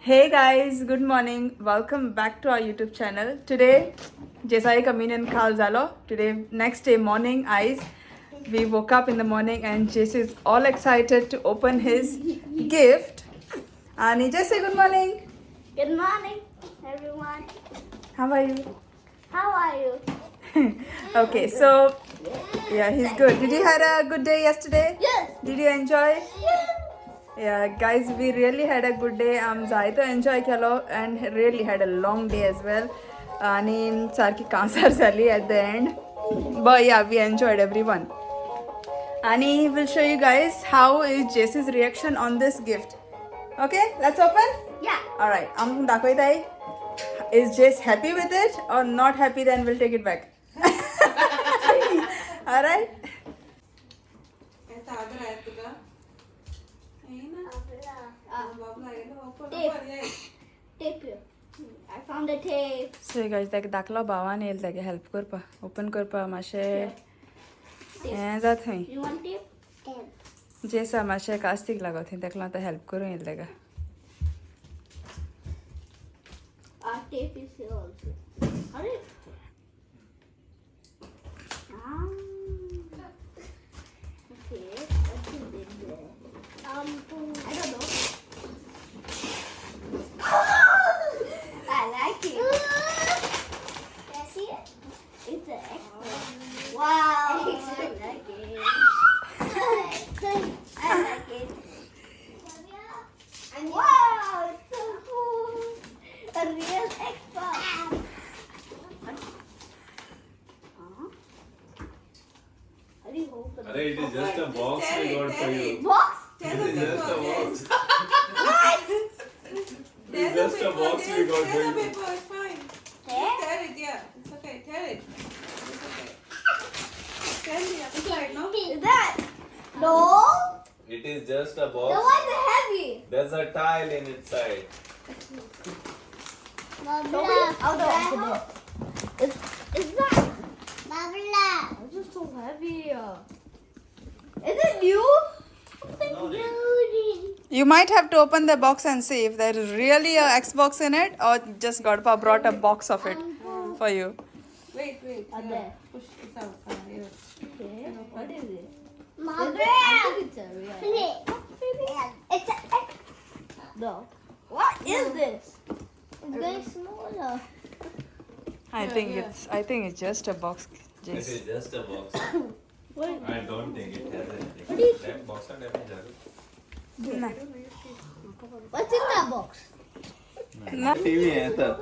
Hey guys, good morning. Welcome back to our YouTube channel. Today, Jesai Kaminen Khal Zalo. Today, next day morning, we woke up in the morning and Jesse is all excited to open his gift. And Jesse, good morning. Good morning, everyone. How are you? How are you? Okay, so yeah, he's good. Did you had a good day yesterday? Yes. Did you enjoy? Yeah, guys, we really had a good day. Zaito enjoy kelo and really had a long day as well. And sarki kansar sali at the end. But yeah, we enjoyed everyone. Ani will show you guys how is Jesse's reaction on this gift. Okay, let's open. Yeah. All right, I'm dakhwai. Is Jess happy with it or not happy? Then we'll take it back. All right. Tape. I found the tape. So guys, like dakla bawan येईल त्यागे help करपा open करपा माशे हे जात हय You want tape? जेसा माशे कास्तिक लागत हय त्याकला आता help करून येईल त्यागा Our tape is here also. Hurry. Okay. What's in there? I don't know. I like it. Can I see it? It's an Xbox. Wow. I like it. I like it. Wow, it's so cool. A real Xbox. How do you open Arey, it is just a box we got for you. box? It is just a box. What? It is just a box we got for you. It's fine. Eh? Tear it, yeah. It's okay. Tear it. It's okay. Stand the other side, no? Is that? No. It is just a The box. one's heavy. There's a tile in its side. Is that? This is so heavy. Is it new? You might have to open the box and see if there is really a Xbox in it or just Godpa brought a box of it for you. Wait. Are Yeah. there? Push this out. Here. Okay. What is it? I think it's a real. It's a. No. What is this? It's very smaller. I think it's just a box. It Jess. is just a box. What? I don't think it has anything. What is- That box are damaged. Nah. What's in that box? Nah. TV hai sir.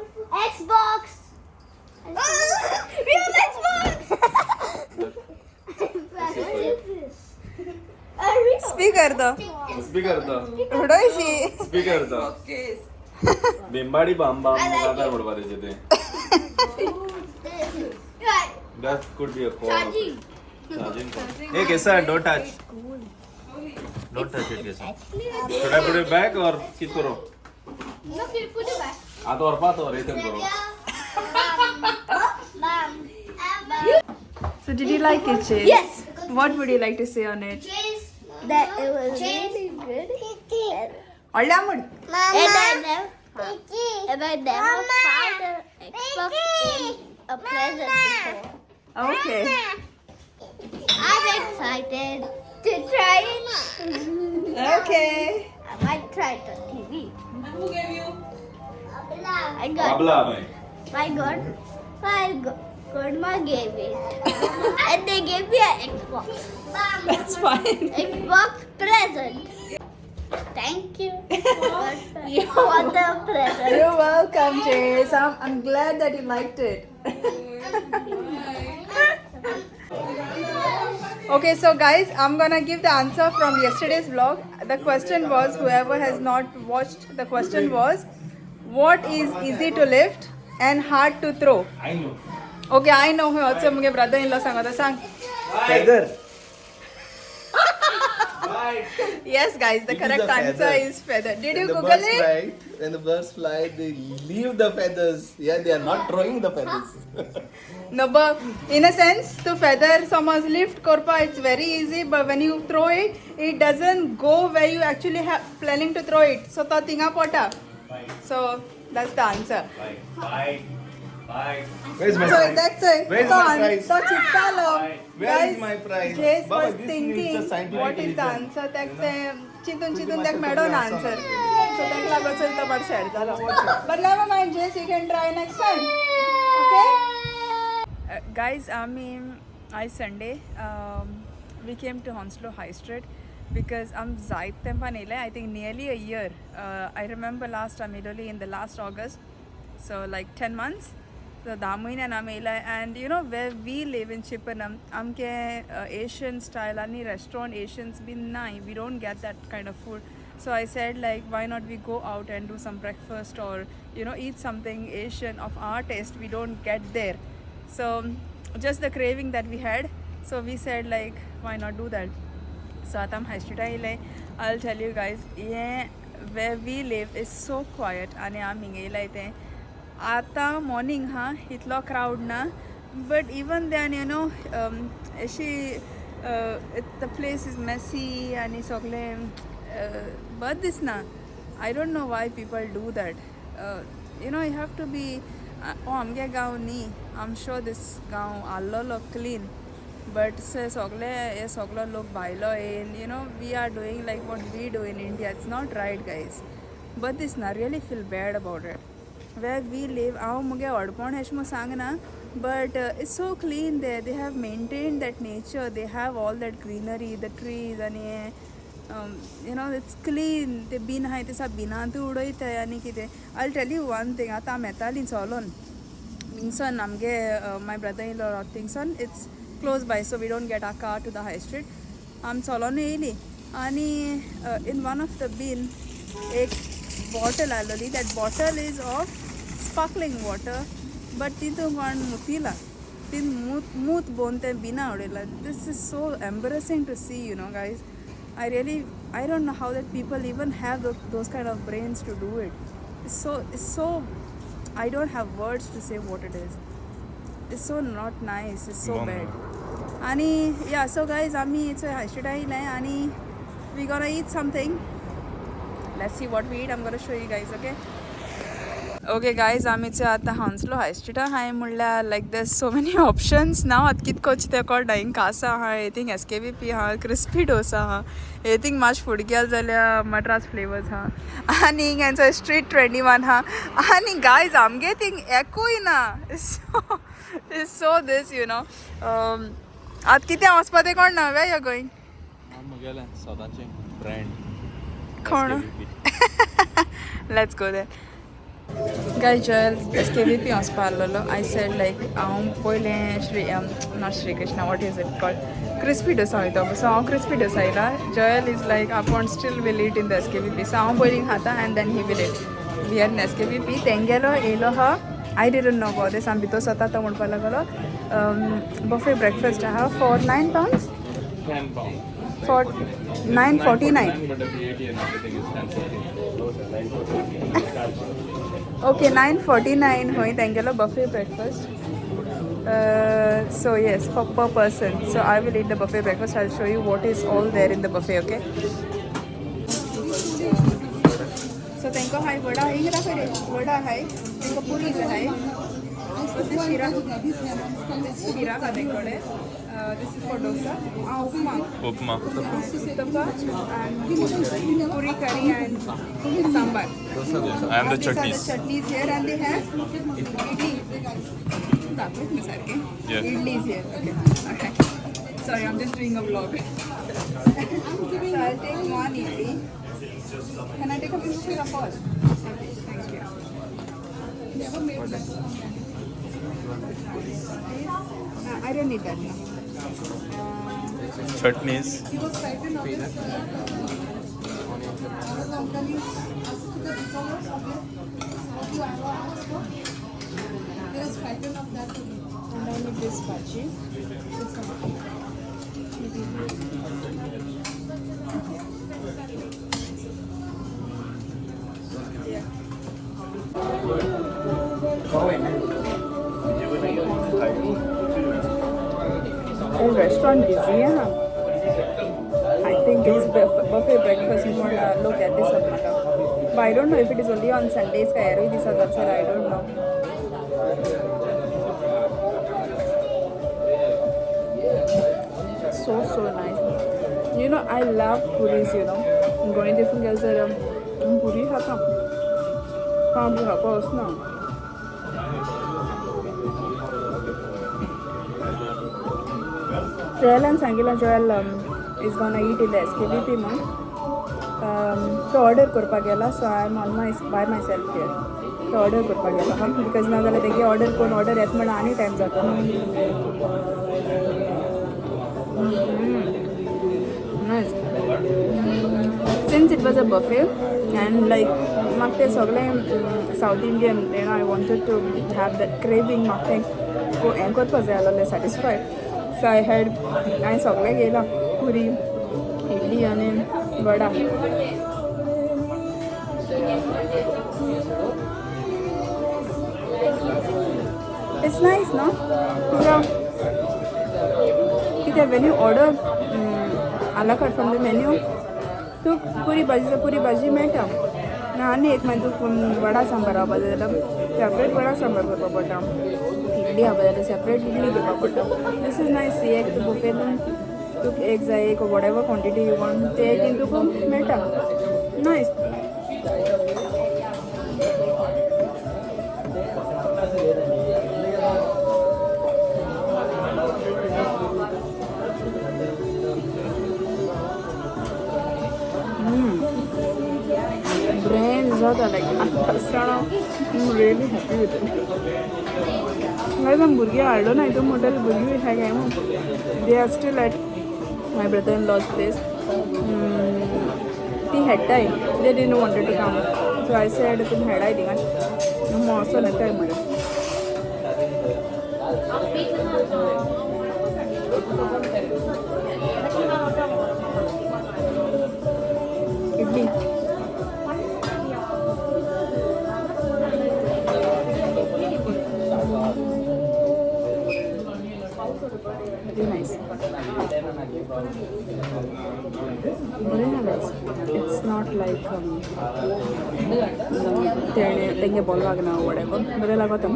Xbox. Real Xbox. What is this? A real. Speaker do. Speaker da. Hudoishi. Speaker da. Case. Bimbadi bam bam mugada modbare jete. Right. That could be a call. Charging. Charging. Hey, Kesa, don't touch. Don't touch it, Kesa. Should I put it back or keep karo? No, you put it back. Aad or paat or return karo. So did you like it, Chase? Yes. What would you like to say on it? That it was really good. Allamud. And I never found an Xbox in a present before. Okay. I'm excited to try it. Okay. I might try it on TV. And who gave you? I got Babla bhai. my grandma gave it. And they gave me an Xbox. That's fine. Xbox present. Thank you for the present. You're welcome, Chase. I'm glad that you liked it. Okay, so guys, I'm gonna give the answer from yesterday's vlog. The question was, whoever has not watched, the question was, what is easy to lift and hard to throw? I know. Okay, I know who also my brother-in-law sang. Feather. right. Yes, guys, the It is correct a answer feather. is feather. Did you When the Google birds it? fly, when the birds fly, they leave the feathers. Yeah, they are not throwing the feathers. No, but in a sense, to feather someone's lift korpa, it's very easy. But when you throw it, it doesn't go where you actually have planning to throw it. So, ta tinga pota. So that's the answer. Where's my So prize? that's it. Where's So, my prize? So chittalo. Where is my prize? Jace Baba, was this thinking, needs a scientific what is the reason. answer? That chitun Pretty chitun much that a medon good answer. answer. So that lago so ito but sad jalo. But never mind, Jace, you can try next time. Okay? Guys, I Sunday we came to Hounslow High Street because I'm Zait Tempanele. I think nearly a year. I remember last time in the last August, so like 10 months. So Damuin and Amela, and you know where we live in Chippanam, amke Asian style any restaurant Asians be nai. We don't get that kind of food. So I said like why not we go out and do some breakfast or eat something Asian of our taste. We don't get there. So just the craving that we had. So we said like why not do that. So atam high street aile. I'll tell you guys, yeah, where we live is so quiet. And I'm in आता morning हाँ इतलो crowd ना but even then अशी the place is messy आनी सगळे but दिसना I don't know why people do that you have to be आमगे गांव न्ही आय एम श्योर दिस गांव आल्लो क्लीन बट सगळे हे सगळो लोक भायलो येवन we are doing like what we do in India it's not right guys but दिसना really feel bad about it where we live हांव मुगे ओडपण अशें म्हूण सांगना but it's so clean they have maintain that nature they have all that greenery the trees आनी it's clean ते bin आहाय ते बिनांतूय उडयताय आनी कितें I tell you one thing आतां आमी येतालीं चलोन थिंगसन आमगे माय ब्रदर इन लॉ थिंगसन it's close by so we don't get our car to the high street आमी चलोन येयलीं आनी in one of the bin एक बॉटल आयलोली that bottle is of sparkling water but तितून कोण मुतिला तीन मूत बोन ते बिना उडयला this is so embarrassing to see guys I don't know how that people even have those kind of brains to do it. It's so I don't have words to say what it is. It's so not nice. It's so bad. And yeah, so guys, it's a high street and we're gonna eat something. Let's see what we eat. I'm gonna show you guys, okay? Okay guys, आमीचे आतां हांसलो हाय स्ट्रीटा हाय म्हणल्यार लायक देर so many options नाव आतां कितें coach ते कळटा हिंग कासा आहा thing SKVP आहा क्रिस्पी डोसा आहा थिंग मातशें फुडें गेल जाल्यार मद्रास फ्लेवर्स आहा आनी हिंग हेंचो स्ट्रीट 21 आहा आनी गायज आमगे थिंग एकूय ना सो दिस आतां कितें वचपा तें कोण ना वे यू गोईंग मुगेलें सदांचें ब्रँड कोण let's go there Guys, Joel, SKVP वचपा आसलेलो I said like हांव पयलें not Shri Krishna, what is it called? Crispy dosa वयता so हांव crispy dosa आयला Joel is like आपूण still will eat in the SKVP so हांव पयलीं खाता and then he will eat. We are in SKVP तेंगेलो येयलो हा I didn't know about this आमी भितर स्वता तो म्हणपा लागलो buffet breakfast आहा for £9 £10 for $9.49 but the VAT and everything is 10 Okay, $9.49 होय तेंगेलो buffet breakfast. So yes, for per person. So I will eat the buffet breakfast. I'll show you what is all there in the buffet, okay? So तेंको हाय वडा हिंग राखरे वडा हाय तेंको पुरी हाय this is shira का तेंकोडे this is for dosa Upma. Uttappa and puri curry and sambar. And the These are the chutneys. chutneys here and they have idli. Yeah. Idli is here. Okay. Sorry, I'm just doing a vlog. So I'll take one idli. Can I take a picture of all? Okay, thank you. I don't need that now. Chutneys. And I need this bhaji. The restaurant busy है ना. I think it's buffet breakfast. You want to look at this one. But I don't know if it is only on Sundays. का यार this other side I don't know. So nice. You know I love puris. You know I'm going to think as a puri खाता. काम भी खाता उसना. Joel and Sangila Joel is gonna eat in the SKBP mom. To order करपा गेला, so I'm on by myself here. To order करपा गेला हम because ना झालं ते order कोण order येत म्हणून आणि time जातो. Nice. Since it was a buffet and like मग ते सगळे South Indian, you know, I wanted to have that craving nothing. को एम करपा जाय आसलें satisfied. So I सगळे गेला पुरी इडली आणि vada. It's nice, no? Because when you order a la carte from the menu, तो पुरी भाजी मेळटा आणि एक मागीर तूं वडा सांबार खावपा जाय जाल्यार सेपरेट वडा सांबार करपा पडटा. इडली खावपा जाल्यार सेपरेट इडली घेवपा पडटा. This is nice. एक बुफेन तुका एक जाय एक वॉटेवर क्वॉन्टिटी यू वॉन्ट ते एक तुका मेळटा. Nice. Brain is also like I'm really happy with it. Guys, I'm burgi aldo na ito model burgi hai gaya mo. They are still at my brother-in-law's place. The head time they didn't wanted to come, so I said tum head I dinga. No also na time made. Idli. Very nice. Very nice. It's not like tenga bolvagna or whatever. Very lagatam.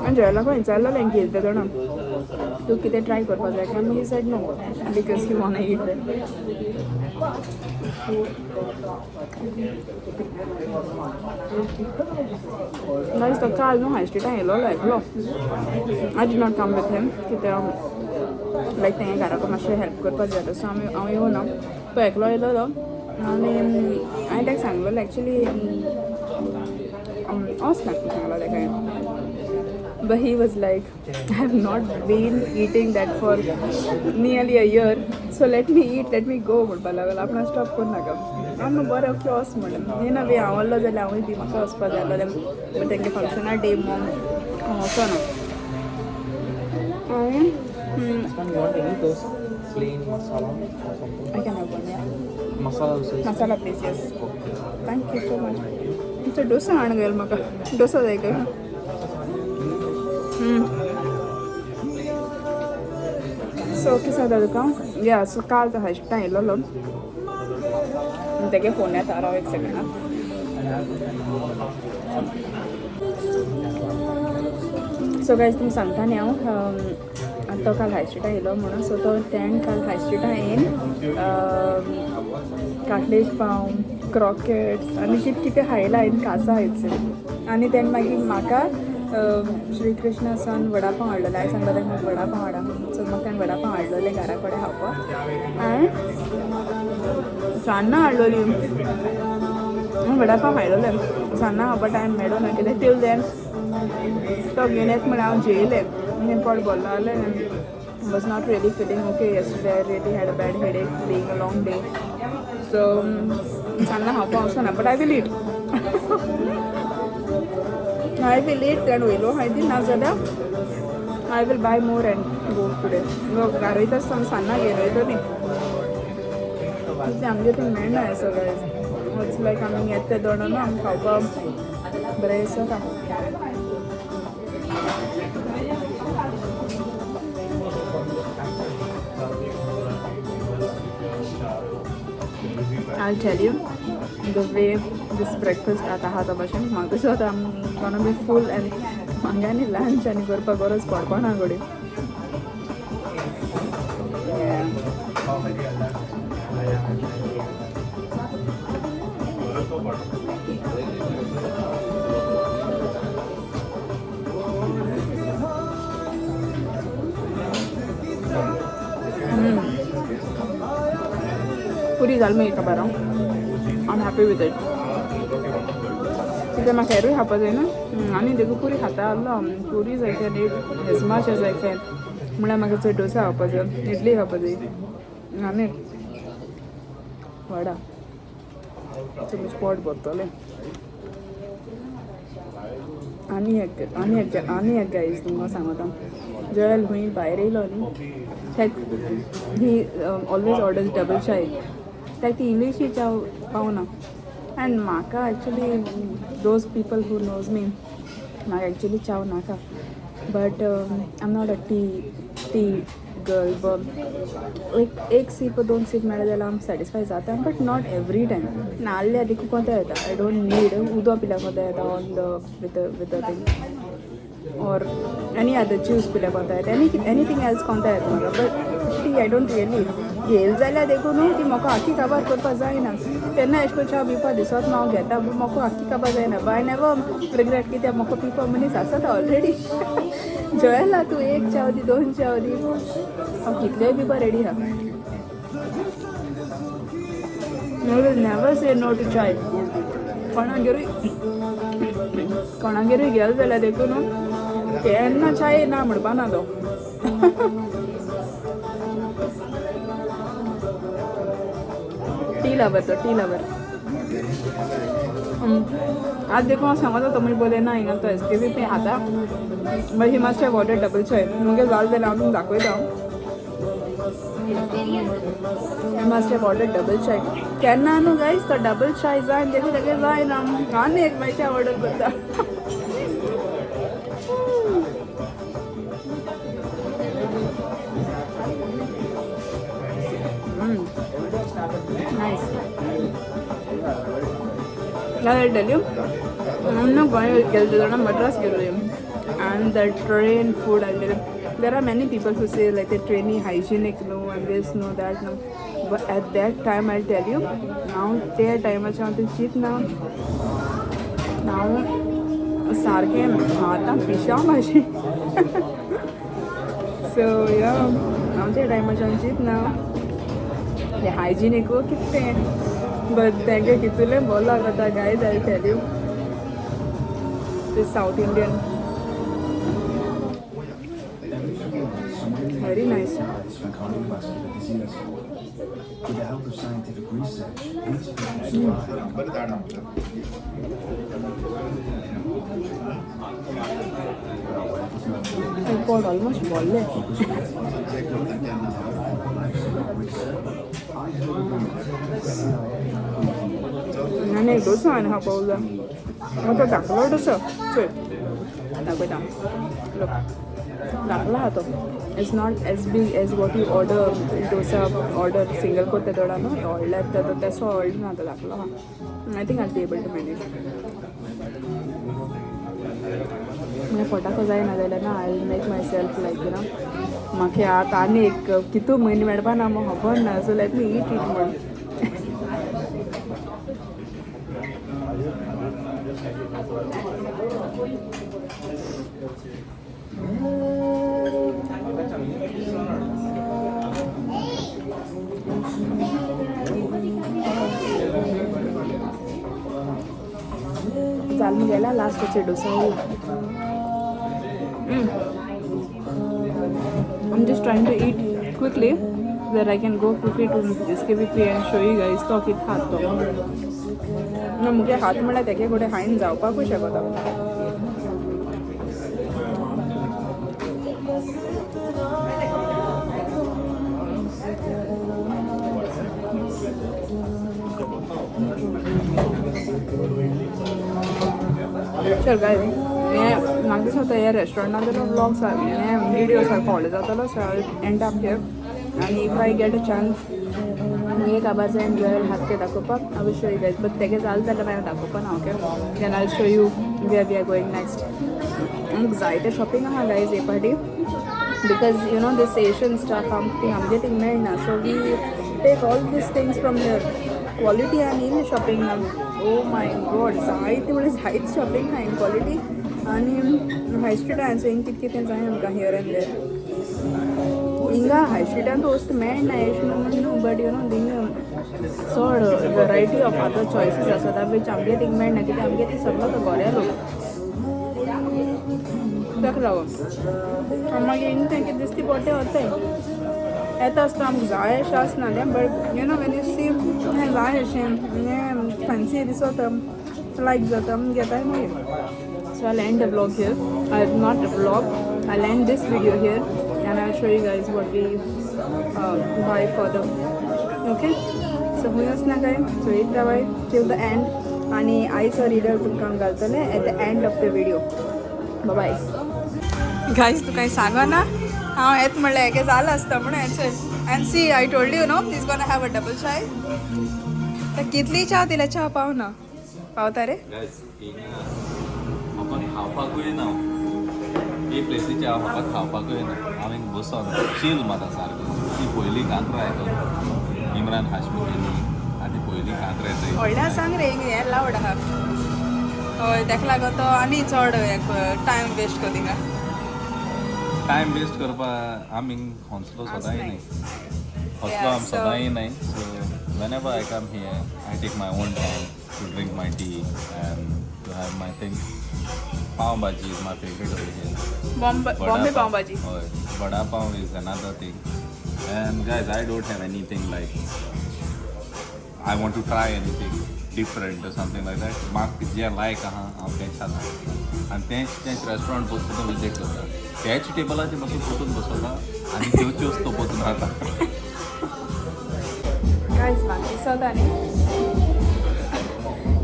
And Joella ko inshallah lengi de dona. Tu kite try karpa jayega. He said no because he wanna eat it. Guys, the car no high street I did not come with him. Like tenga gara ko mashe help karpa jayega. So ami ho na. To eklo elo I like sanglo actually but he was like, I have not been eating that for nearly a year, so let me eat, let me go. Apna stop kar naga. I'm bare okay os madam. Nena we avalla jala avi di maka os pa jala dem. But the function a day mom also no. You want any those plain masala or something? I can have one, yeah. Masala please, yes. Thank you so much. Mr. Dosa aanu gayal maka. Dosa dega. So kisa dadukam? Yeah, so kaal to hash time lolo. Take a phone at ara ek second. So guys, tum sangta nahi aahu. तो काल हाय street yellow म्हणून सो तो तेण काल हाय स्ट्रीटा येन cartilage पाव croquettes आनी कितें कितें हायला हायन कासा हायचे आनी तेण मागीर म्हाका श्री कृष्णा सान वडापाव हाडलेले हांवें सांगलें ताका वडापाव हाडा सो म्हाका ताणें वडापाव हाडलेले घरा कडेन खावपाक आनी सान्नां हाडलोलीं वडापाव हाडलेले सान्नां खावपाक टायम मेळ्ळो ना कित्याक टील देन तो घेवन येता म्हण हांव जेयलें पोट बोल्लो जाल्यार was not really feeling okay yesterday. I really had a bad headache being a long day. So, sanna hapa also na, but I will eat. I will eat and we'll go now. I will buy more and go today. Look, garita some sana गेलो नी. आमगे थंय मेळना असो guys. It's like आमी येते दोन ना आमी खावपाक बरें दिसता. I'll tell you the way this breakfast at Ahata Bashan. So I'm gonna be full and mangani lunch and gorpa goros podpana godi. Puri dal mein ek baar. I'm happy with it. Because my carry happens, you know. I mean, देखो पूरी खाता है पूरी I can eat as much as I can. मुझे मगर से dosa happens, idli happens. I mean, vada. तो मुझे sport बोलता है. आनी एक guys तुमको सांगता. Joel हुई बाहर ही Loni. He always orders double chai. Like the English ही चाव पाओ ना. And Maka actually, those people who knows me, Maka actually chow naka. But I'm not a tea girl. But like एक sip or don't sip मेरे दिल हम satisfied जाते हैं. But not every time. नाले अधिक कोता है था. I don't need उदो पिला कोता है था on the with the thing. Or any other juice पिला कोता है. Anything else कोता है था. But tea I don't really. गेल जाल्यार देखून न्हू ती म्हाका आख्खी काबार करपा जायना तेन्ना एश कोन च्या पिवपा दिसत हांव घेता पूण म्हाका आख्खी काबार जायना बट आय नेवर रिग्रेट कित्याक म्हाका पिवपा मनीस आसात ऑलरेडी जॉयला तूं एक चाव दी 2 चाव दी हांव कितलेय पिवपा रेडी आहा I will never say no to chai कोणागेरूय गेल जाल्यार देखून न्हू केन्ना चाय ना म्हणपा ना तो टी लवर आज देखो हांव सांगता तो मुझे बोले ना हिंगा तो एसकेपी पे आता but he must have order double चाय मुगे जाल जाल्यार हांव तुमकां दाखयता he must have order double चाय केन्ना न्हू गायज तो डबल चाय जाय देखो तेगे जायना आनी एक मागीर ऑर्डर करता Nice. I'll tell you, I'm not going to get to Madras and the train food. I'll tell you, there are many people who say like the trainee hygienic, no, and this, no, that, no. But at that time, I'll tell you, now their time I want to cheat now. Now, sarke hata pisha maji. So yeah, now their time I want to cheat now. The hygienic work कितने but तेरे कितने बोला करता guys I'll tell you this South Indian very nice with the help of scientific research I poured almost bolle आणि डोसा आणि हा पाऊला मग तो टाकला डोसा चल दाखवता टाकला हा तो it's not as big as what you order dosa order single करते थोडा न्हू ऑर्डर तो तसो ऑर्डर ना तो टाकलो हा I think I be able to manage मला फटाको जायना जाल्यार ना I make myself like you know म्हाका आतां आनी एक कितू म्हयने मेळपा ना म्हाका खबर ना so let me eat it म्हण चालून गेला लास्टचे dosa I'm just trying to eat quickly so that I can go quickly to SKVP and show you guys तो कित खातो ना मुगे हात म्हणल्यार तेगे गोडे खायन जावपाकूय शकता चल गाय हें म्हाका दिसता हे रेस्टॉरंटांतलो व्लॉग्स हे विडियोज कॉल जातालो so I end up here आनी if I get a chance मुगे काबार जायन जॉयल हात ते दाखोवपाक I will show you guys but तेगे जालें जाल्यार हांवें दाखोवपा ना okay then I show you where we are going next आमकां जायते शॉपिंग आहा गायज हे पाटी because you know this Asian stuff I'm getting मेळना so we take all these things from here quality and in shopping oh my god जायते म्हणजे जायत shopping and quality आणि हाय स्ट्रीटान सो हिंग कितें जाय आमकां here and there हिंगा हाय स्ट्रीटान वस्त मेळना एशें म्हणून बट यू नो थिंग चड वरायटी ऑफ अदर चॉयसीस आसा त्या बीच आमगे थिंग मेळना कित्याक आमगे ती सगळो तो गोऱ्या लोक ताका लागून मागीर हिंग तें कितें दिसती पोटे वताय येता आसता आमकां जाय अशें आसनालें but you know when you see हें जाय अशें हें फॅन्सी दिसता लायक जाता घेताय मागीर so I end the vlog here I not a vlog I end this video here and I show you guys what we buy for the okay so खूंय वचना काय सो इट रावाय टील द एंड आनी आयचो रिडर तुमकां घालतलें at the end of the video bye guys तू काही सांगा ना हांव येत म्हणलें हेगे जालें आसता म्हणून हेचें end see I told you no please gonna have a double chai तर कितली च्या दिल्या च्या पावना पावता रे गायज आपण खावपाकूय ना ही प्लेसीची हांव म्हाका खावपाकूय ना हांव हिंग बसोन शील माता सारको ती पयली कांतरां आयकून इम्रान हाशमी केली आनी पयली कांतरां येताय व्हडल्या सांग रे हें लावड आहा हय तेका लागून तो आनी चड टायम वेस्ट कर थिंगा टायम वेस्ट करपाक आमी हॉन्सलो सदांय न्ही हॉस्लो आमी सदांय न्ही सो whenever I come here I take my own time to drink my tea and to have my things. Pav bhaji is my favorite over here. Bombay pav bhaji. Oh, vada pav is another thing. And guys, I don't have anything like I want to try anything different or something like that. Mark J like आहा हांव तें खाता आनी तेंच restaurant पोतून visit करता त्याच टेबलाचेर बसून पोतून बसता आनी त्योच तो पोतून रावता गायज म्हाका दिसता न्ही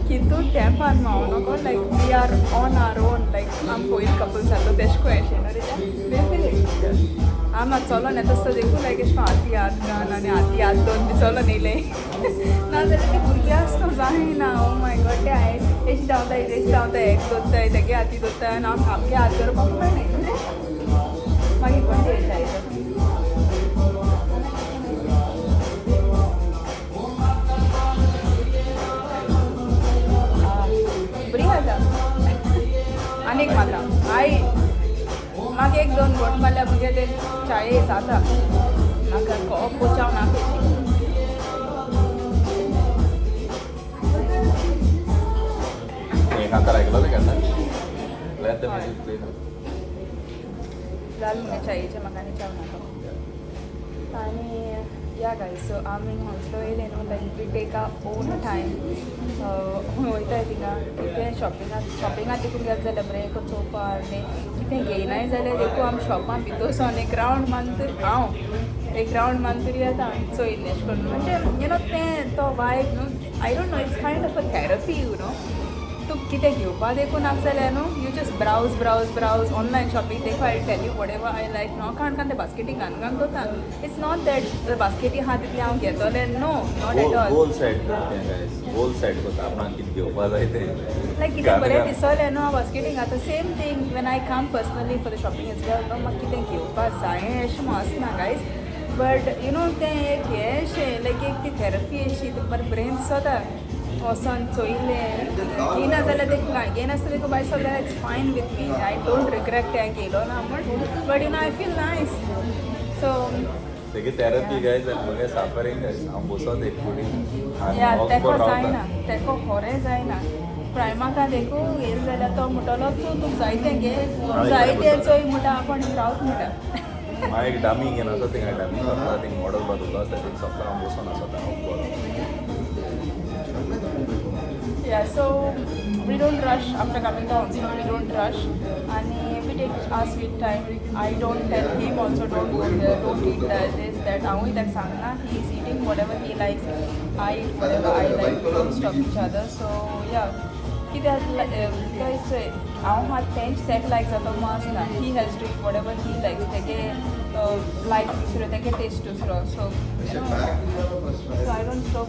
की तूं टॅम्पान माव नको like we are on our own like आम पयलीं कपल्स जाता तेश को अशें न्हू रे आम आतां चलोन येता आसता देखून लायक एश हाती हात घाल आनी हाती हात दोन बी चलोन येयले नाजाल्यार ते भुरगे आसता जायना ओ माय गॉड ते हांवें एश धांवताय तेश धांवताय एक दोत्ताय तेगे हाती दोत्ताय आनी आम आमगे हात करपाक मेळना मागीर कोण ते येता आनीक मात्र आई म्हाका एक दोन घोट मारल्या म्हणजे ते चाये जाता म्हाका पोचाव नाका कांतार आयकलोलें केन्ना लेट द म्युजीक प्ले जालें म्हगे चायेचें म्हाका आनी चाव नाका आनी या गायज सो आमी हॉस्लो येयले न्हू like we take a own time खंय वयताय थिंगा कितें शॉपिंगाक देखून गेले जाल्यार बरें एक चोवपा आनी कितें घेयनाय जाल्यार देखून आमी शॉपान भितर वचोन एक रावंड मारून हांव एक रावंड मारून तरी येता आनी चोयन एशें करून म्हणजे यू नो तें तो वायब न्हू I don't know it's kind of a therapy you know तूं कितें घेवपा देखून नाका जाल्यार न्हू you just browse online shopping देखून I tell you whatever I like नो काण ते बास्केटी घालून दोता इट्स नॉट दॅट बास्केटी आहा तितले हांव घेतलें no not at all goal set goal set करता आपणाक कितें घेवपा जाय तें लायक कितें बरें दिसलें न्हू हांव बास्केटींग घालता same thing when I come personally for the shopping as well न्हू म्हाका कितें घेवपा जाय अशें आसना गायज बट यू नो तें एक हें अशें लायक एक ती थेरपी अशी बरें ब्रेन जाता वचोन चोयलें घेयना जाल्यार तें घेयनासतना देखून बाय जाल्यार it's fine with me I don't regret तें घेयलो ना म्हण but you know I feel nice so तेगे थेरपी गायज म्हगे सफरींग गायज हांव बसोन एक कुडी या तेको जायना तेको खोरें जायना प्रायमाका देखून येयलें जाल्यार तो म्हणटलो तूं तुका जायतें घे जायतें चोय म्हणटा आपण रावत म्हणटा हांव एक डामी घेवन आसा थिंगा डामी करता थिंग मॉडल बाजूलो आसा थिंग सगळो हांव बसोन आसा हांव Yeah, so we don't rush after coming down, so we don't rush and we take our sweet time. I don't tell him also don't go here, don't eat this, that. Ahui that sangna, he is eating whatever he likes, I eat whatever I like, we don't stop each other. So yeah, guys, हांव हात तेंच तेका like जाता आसना. He has to eat whatever he ही लायक्स तेगे like दुसरो तेगे टेस्ट दुसरो सो आय डोंट स्टॉप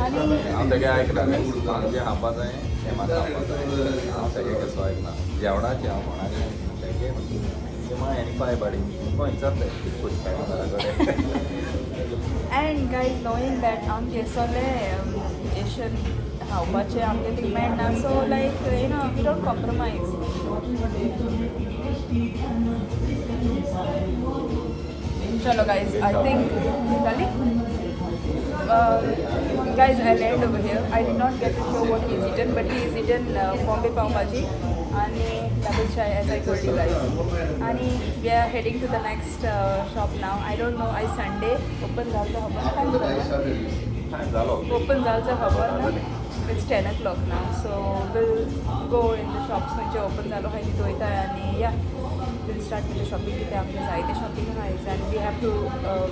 आनी हांव तेगे आयकना हांव जें खावपा जाय तें म्हाका खावपा जाय हांव तेगे कसो आयकना जेवणाचें हांव कोणाचें तेगे तें एनी पांय बाडी खंयचाच एंड गायज नोईंग दॅट आमगे सगळे एशियन खावपाचें आमगे थिंग मेळना so like you know we don't compromise. चलो guys I think Dali? Guys, I'll end over here. I did not get to show what he's eaten, but he's eaten Bombay Pav Bhaji and double chai as I told you guys. And we are heading to the next shop now. I don't know, I Sunday open zalcha time जालो open zalcha khabar na. It's 10 o'clock now, so we'll go in the shops which open zalo hai toita and yeah. We'll start with the shopping. Kite aapne zaide shopping guys, and we have to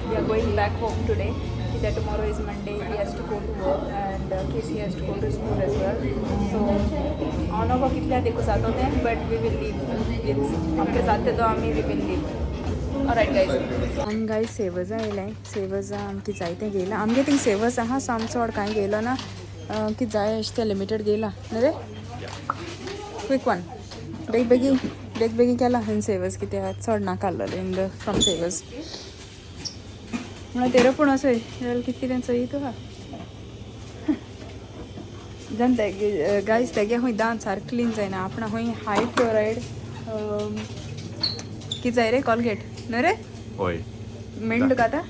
we are going back home today. Kite tomorrow is Monday. He has to go to work, and Casey has to go to school as well. So on over kitla dekho sath hote hain, but we will leave. It's humke sath the ami we will leave. Alright guys. guys सेवज आयलाय सेवज आमकी जायते गेला आमगे thing सेवज आहा सो आमचो चड कांय गेलो ना की जाय अशें ते लिमिटेड गेला न्ही रे क्विक वन बेग बेगी केला इन सेवज कित्याक चड नाका आसलेले इन द फ्रॉम सेवज म्हळ्यार तेरो पूण असो कितें कितें चोय तुका जाण तेगे गायज तेगे खूंय दांत सारको क्लीन जायना आपणा खूंय हाय फ्लोरायड कितें जाय रे कॉलगेट न्ही रे होय मेण तुका आतां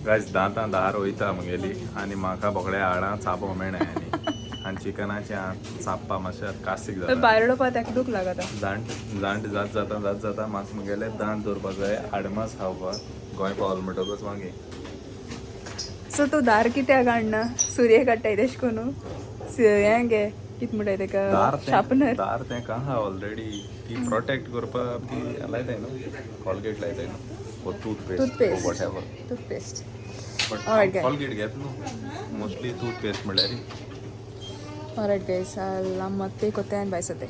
गायज दांतां धार वयता म्हगेली आनी म्हाका बोकडे हाडां चाबो मेळना आनी चिकनाचें चाबपा मातशें कासीक जाता भायर उडोवपा ताका दूख लागता जाणट जात जाता म्हाका म्हगेले दांत दवरपाक जाय आडमास खावपाक गोंय पावल म्हणटकूच मागीर सो तूं धार कित्याक हाडना सुरये काडटाय तेश कोनू हें गे कितें म्हणटाय तेका शार्पनर दार तें काहा ऑलरेडी ती प्रोटेक्ट करपाक ती लायताय न्हू कॉलगेट लायताय न्हू toothpaste what ever toothpaste but Colgate घेत न्हू मोस्टली टूथपेस्ट म्हणल्यार Alright guys, I'll ಮತ್ತೆ ಕೊತ್ತೇನೆ ಬಾಯಿಸತ್ತೆ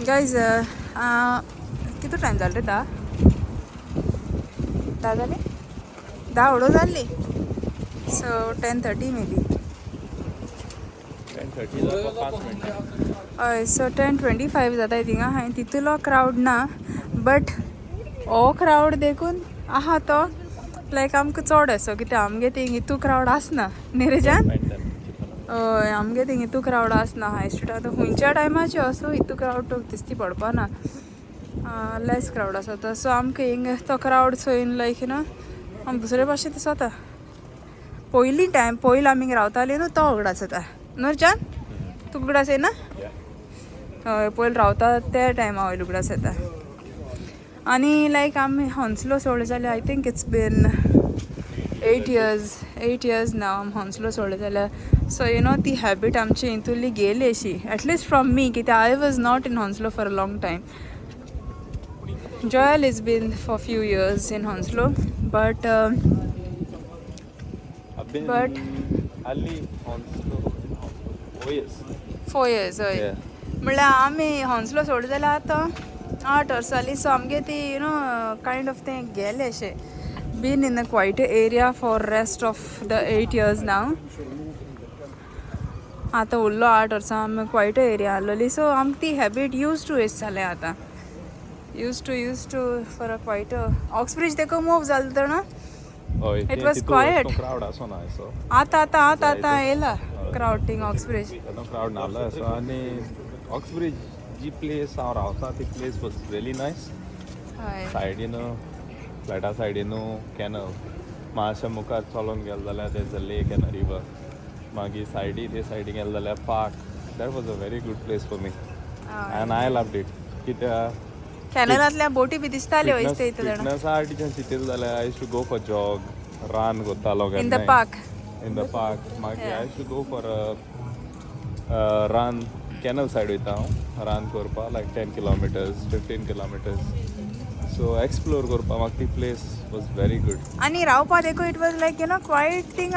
guys किती टाइम झाला रे दहा झाले 10 ओढो झाली सो 10:30 मे बी 10:30 हय सो 10:25 जाता थिंगा हांवें तितूलो क्रावड ना बट हो क्रावड देखून आहा तो लायक आमकां चड असो कित्याक आमगे थिंग इतू क्रावड आसना न्ही रे जान हय आमगे थिंग इतू क्रावड आसना हाय स्ट्रीट आतां खंयच्या टायमाचें असो इतू क्रावड दिसती पडपाना लेस क्रावड आसा सो आमकां हिंग तो क्रावड चोयन लायक यू नो आम दुसरे भाशेन दिसता पयलीं आमी रावताली न्हू तो उगडास जाता न्हू जान तूं उगडास येना हय पयलीं रावता त्या टायमा वयलो उगडास येता आनी लायक आमी हॉन्सलो सोडले जाल्यार I think it's been 8 years now आम हॉन्सलो सोडले जाल्यार सो यू नो ती हॅबीट आमची हितूंतली गेली अशी एटलिस्ट फ्रॉम मी कित्याक I was not in Hounslow for a long time Joel has been for few years in Hounslow but only Hounslow 4 years हय म्हळ्यार आमी हॉन्सलो सोडले जाल्यार आतां 8 वर्सां जालीं सो आमगे ती यू नो कायंड ऑफ तें गेलें अशें been in a quiet area for rest of the 8 years now आतां उरलो 8 वर्सां आमी क्वायट एरिया आसलोली सो आमकां ती हॅबीट यूज टू एस जालें आतां use to for a quiet Oxbridge देखो मूव जालें तर ना इट वॉज क्वायट क्रावड आसो ना सो आतां येयला क्रावड ऑक्सब्रिज क्रावड नासलो सो आनी ऑक्सब्रिज जी प्लेस हांव रावता ती प्लेस वॉज रियली नायस हय सायडीन फ्लॅटा सायडीन कॅनल मातशें मुखार चलोन गेले जाल्यार there's a lake and a river मागीर ते सायडीन गेले जाल्यार park that was a very good place for me and I loved it कित्याक कॅनलांतल्या बोटी बी दिसताल्यो वयता फिटनसा आर्टिच्यान चिंतले जाल्यार I use to go for jog run करतालो इन द पार्क मागीर I use to go for run canal side वयता हांव रान करपा like 10 kilometers 15 kilometers so explore करपा म्हाका ती प्लेस वॉज व्हेरी गुड. आनी रावपा देखून it was like quiet thing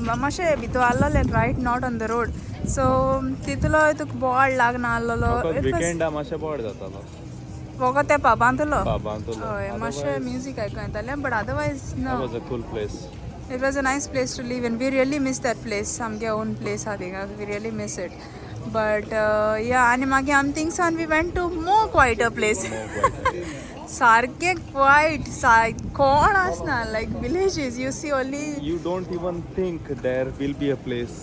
मातशें भितर आहलोलें right not on the road so तितलो तुका बोवाड लागना आहलोलो विकेंडा मातशें बोर्ड जातालो फकत त्या पाबांतलो बाबांतलो. हय मातशें म्युजीक आयकूं येतालें but otherwise no was a cool place. It was a nice place to live in. We really miss that place. Samge own place I think. We really miss it. But yeah, and magi am things on we went to more quieter place. Sarke quiet. Kon asna like villages. You see only. You don't even think there will be a place.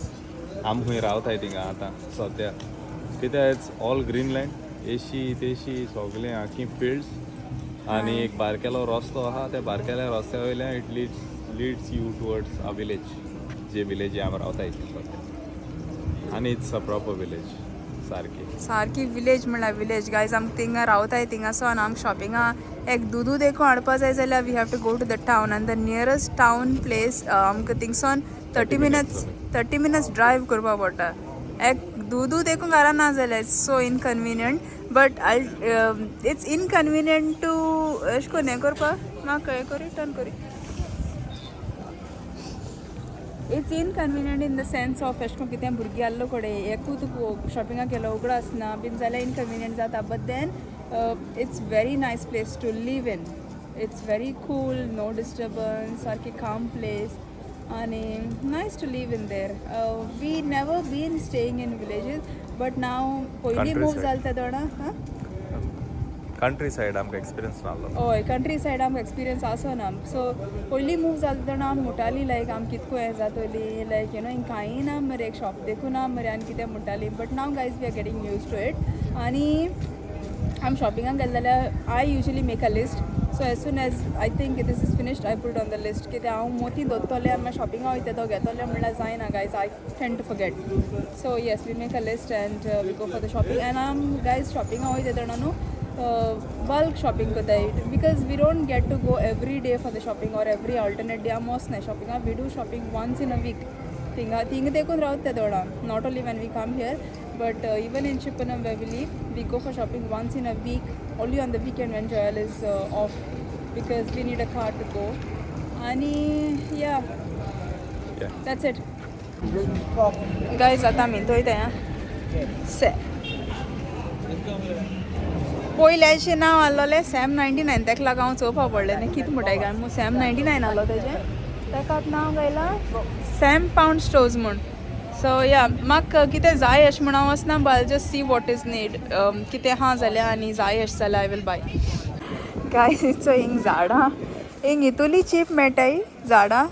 आम खंय रावताय थिंगा आतां सद्या कित्याक it's all Greenland एशी तेशी सगळें आख्खी fields आनी एक बारकेलो रस्तो आहा त्या बारकेल्या रस्त्या वयल्यान it leads you towards a village जे विलेजी आमी रावताय सद्या आनी इट्स अ प्रॉपर विलेज सारकी विलेज म्हणल्यार विलेज गायज आमकां थिंगा रावताय थिंगासोन आमकां शॉपिंगा एक दूद देखून हाडपा जाय जाल्यार we have to go to the town आनी द नियरस्ट टावन प्लेस आमकां थिंगसोन 30 minutes ड्रायव करपा पडटा एक दूद देखून घरा ना जाल्यार it's so inconvenient but it's inconvenient too अशें करून हें करपाक म्हाका हें करी टर्न करी it's inconvenient in the sense of अशें करून कितें भुरगीं आसलो कडेन एकू तुका शॉपिंगाक गेलो उगडो आसना बीन जाल्यार इनकन्विनियंट जाता but then it's very nice place to live in it's very cool no disturbance सारकी काम प्लेस आणि nice to live in there we never been staying in villages but now पयलीं move जालें त्या दोणा countryside आमकां experience नासलो हय countryside आमकां एक्सपिरियन्स आसना सो पयलीं मूव जालें तेन्ना आमी म्हणटालीं लायक आमी कितको हें जातली लायक हिंग कांय ना मरे एक शॉप देखून ना मरे आनी कितें म्हणटालीं but now guys we are getting used to it आनी आमी शॉपिंगाक गेले जाल्यार I usually make a list so as soon as I think this is finished I put on the list कित्याक हांव मोती दवरतलें आनी मागीर शॉपिंगा वयता तो घेतलें म्हणल्यार जायना guys I tend to forget so yes we make a list and we go for the shopping and आम गायज शॉपिंगा वयता तेन्ना न्हू bulk shopping कोताय because we don't get to go every day for the shopping or every alternate day आम वचनाय shopping we do shopping once in a week thing देखून रावता तेदोडा not only when we come here but even in Chippanham where we live we go for shopping once in a week only on the weekend when Joel is off because we need a car to go आणि yeah that's it guys आता मी थंय से पयल्याचें नांव आहलोलें Sam 99 ताका लागून हांव चोवपा पडलें न्ही कितें म्हणटाय काय मग सॅम 99 आहलो तेजें ताका नांव घायलां सॅम पावंड स्टोर्स म्हूण सो या म्हाका कितें जाय अशें म्हण हांव वचना but just see what is need कितें आहा जाल्यार आनी जाय अशें जाल्यार I will buy guys it's हिंग झाडां हिंग हितूली चीप मेळटाय झाडां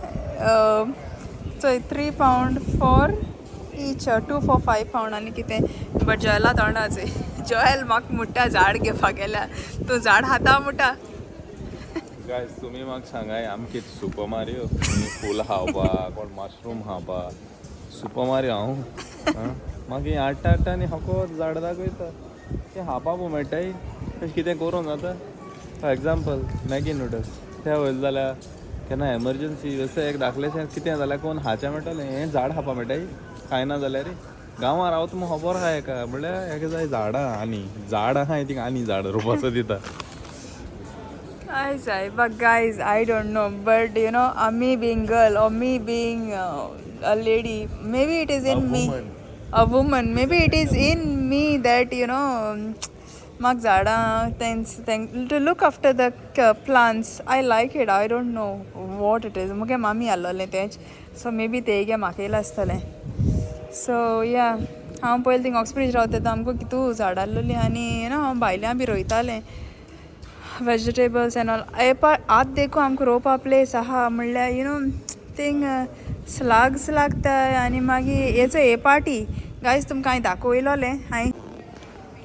so 3 pound for each 2 for 5 pound आनी कितें बट जॉयला तोंडाचें जॉयल म्हाका म्हणटा झाड घेवपाक गेल्यार तूं झाड हाता म्हणटा गायज तुमी म्हाका सांगाय आमी कितें सुपर मारियो फूल खावपा कोण मशरूम खावपा सुपर मारियो हांव मागीर हाडटा आनी फकत झाड दाखयता तें खावपा मेळटाय तशें कितें करूं जाता फॉर एग्जाम्पल मॅगी नूडल्स ते वयले जाल्यार केन्ना एमर्जन्सी जशें एक दाखलेशें कितें जाल्यार कोण खावचें मेळटलें हें झाड खावपा मेळटाय खायना जाल्यार गांवां रावता मग खबर आहा एका म्हणल्यार हेका जाय झाडां आनी झाड आहा थिंग आनी झाड रोवपाचो दिता guys but guys I don't know but you know me being girl or me being a lady maybe it is in me a woman maybe it is in me that you know म्हाका झाडां to look after the plants I like it I don't know what it is मुगे मामी आहलोलें तेंच so maybe ते गे म्हाका येयला आसतलें सो या हांव पयलीं थिंग ऑक्सब्रिज रावता आमकां कितू झाडां आसलोलीं आनी यू नो हांव भायल्यां बी रोयतालें वेजिटेबल्स एंड ऑल आत देखून आमकां रोवपा प्लेस आहा म्हणल्यार यू नो थिंग स्लाग्स लागताय आनी मागीर हेचो हे पार्टी गायज तुमकां हांवें दाखयलोलें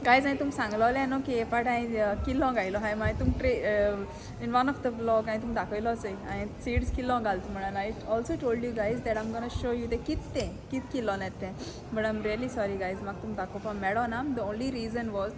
गायज हांवें तुमकां सांगलोलें न्हू की हे पार्ट हांवें किल्लो घायलो हांवें मागीर तुमकां in one of the blog हांवें तुमकां दाखयलोचय हांवें सीड्स किल्लो घालता म्हणून I also told you guys that I'm gonna show you ते कितें किल्लो येत तें but I am really sorry guys म्हाका तुमकां दाखोवपा मेळो ना the only reason was